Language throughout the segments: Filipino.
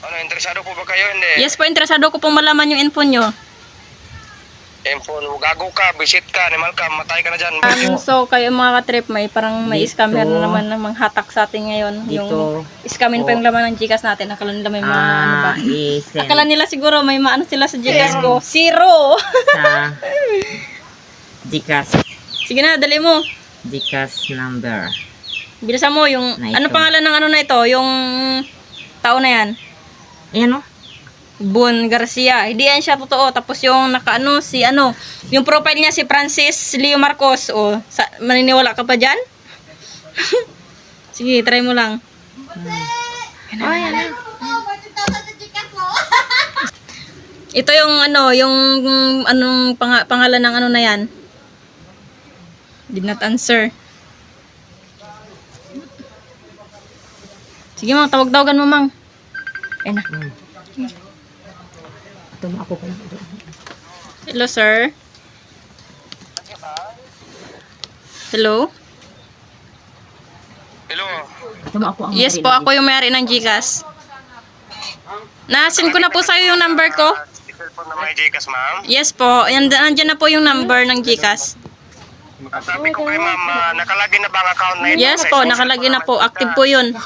Ano, interesado po ba kayo? Hindi. Yes po, interesado ko pong malaman yung info nyo. Info, gago ka, visit ka, animal ka, matay ka na dyan. So, kayo mga katrip, may scammer na naman na manghatak sa atin ngayon. Yung scamin pa yung laman ng Gcash natin. Akala nila may mga ano ba? Akala nila siguro may maano sila sa Gcash ko. Zero! Sa Gcash. Sige na, dali mo. Gcash number. Bilisan mo yung, Na ito. ano pangalan ng ano na ito? Yung tao na yan. Ayan o. Bon Garcia. Hindi yan siya totoo. Tapos yung nakaano, si ano, yung profile niya si Francis Leo Marcos. O, maniniwala ka pa dyan? Sige, try mo lang. Ay, ano? Ito yung ano, yung anong pangalan ng ano na yan. Did not answer. Sige mang, tawag-tawagan mo mang. Ayun na. Ito mo ako pala. Hello sir. Hello? Hello. Ito mo ako ang Yes po, ako yung may-ari ng Gcash. Nasin ko na po sa'yo yung number ko. Cellphone na may Gcash, ma'am. Yes po, nandiyan na po yung number ng Gcash. Sabi ko kay ma'am, nakalagay na ba ang account na ito? Yes po, nakalagay na po. Active po yun.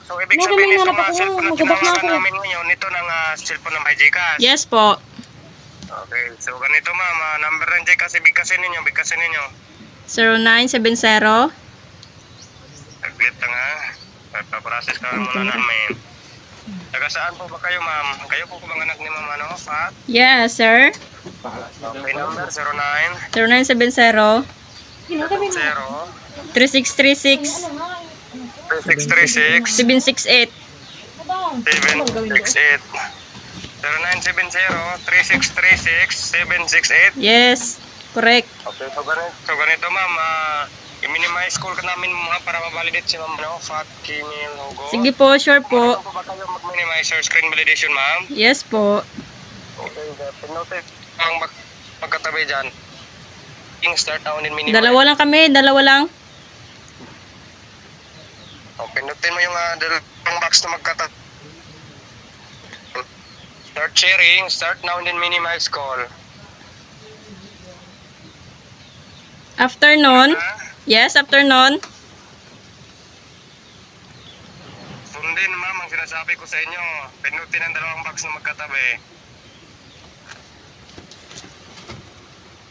So, ibig sabihin ito mga cellphone na tinawagan namin ngayon, ito ng cellphone na may Gcash. Yes po. Okay, so ganito ma'am, number ng Gcash, bigkasin ninyo. 0970. Saglit lang ha. Papaprocess ka muna namin. Taga saan po ba kayo ma'am? Kayo po bang anak ni ma'am ano? Pat? Yes, sir. Okay, number 0970 09 3636 3636 768. 768 0970-3636-768. Yes, correct. Okay, so ganito ma'am, i-minimize call ka namin mga para ma-validate si ma'am, no? Fat, Kimil, Hugo. Sige po, sure po. Ano po ba kayo mag-minimize or screen validation ma'am? Yes po. Okay, pinote ang magkatabi dyan. Start now and minimize. Dalawa lang kami, dalawa lang. Pinutin mo yung dalawang box na magkatabi. Start sharing, start now and then minimize call. Afternoon. Yes, afternoon. Sundin ma'am ang sinasabi ko sa inyo. Pinutin ang dalawang box na magkatabi.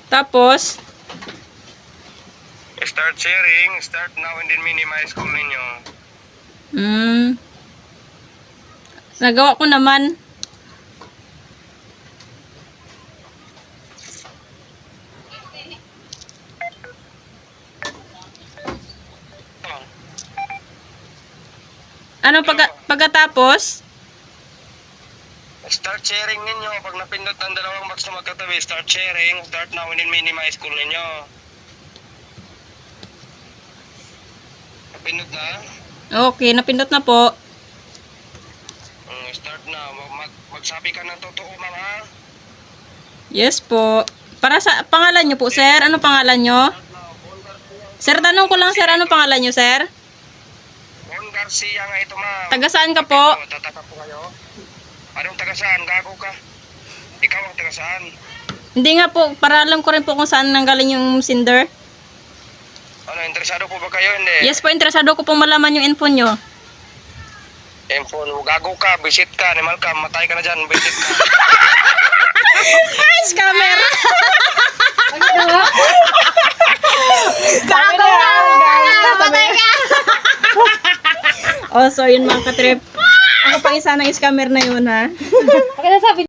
Tapos, Start sharing, start now and then minimize call ninyo. Nagawa ko naman. Ano pagkatapos? Start sharing ninyo. Pag napindot ang dalawang box na magkatabi, start sharing, start now and then minimize call ninyo. Napindot na? Okay, napindot na po. Start na. Magsabi ka ng totoo ma'am ha? Yes po. Para sa pangalan nyo po, sir. Ano pangalan nyo? Sir, tanong ko lang, sir. Ano pangalan nyo, sir? Bon Garcia nga ito ma'am. Taga saan ka po? Tataka po kayo? Anong taga saan? Gago ka? Ikaw ang taga saan? Hindi nga po. Para alam ko rin po kung saan nanggaling yung sender. Ano, interesado po ba kayo? Hindi. Yes po, interesado ko pong malaman yung info nyo. Info, gago ka, visit ka, animal ka, matay ka na dyan, visit ka. Ay, scammer! Gago na! Oh, so yun mga katrip. Ako pang isa ng scammer na yun, ha?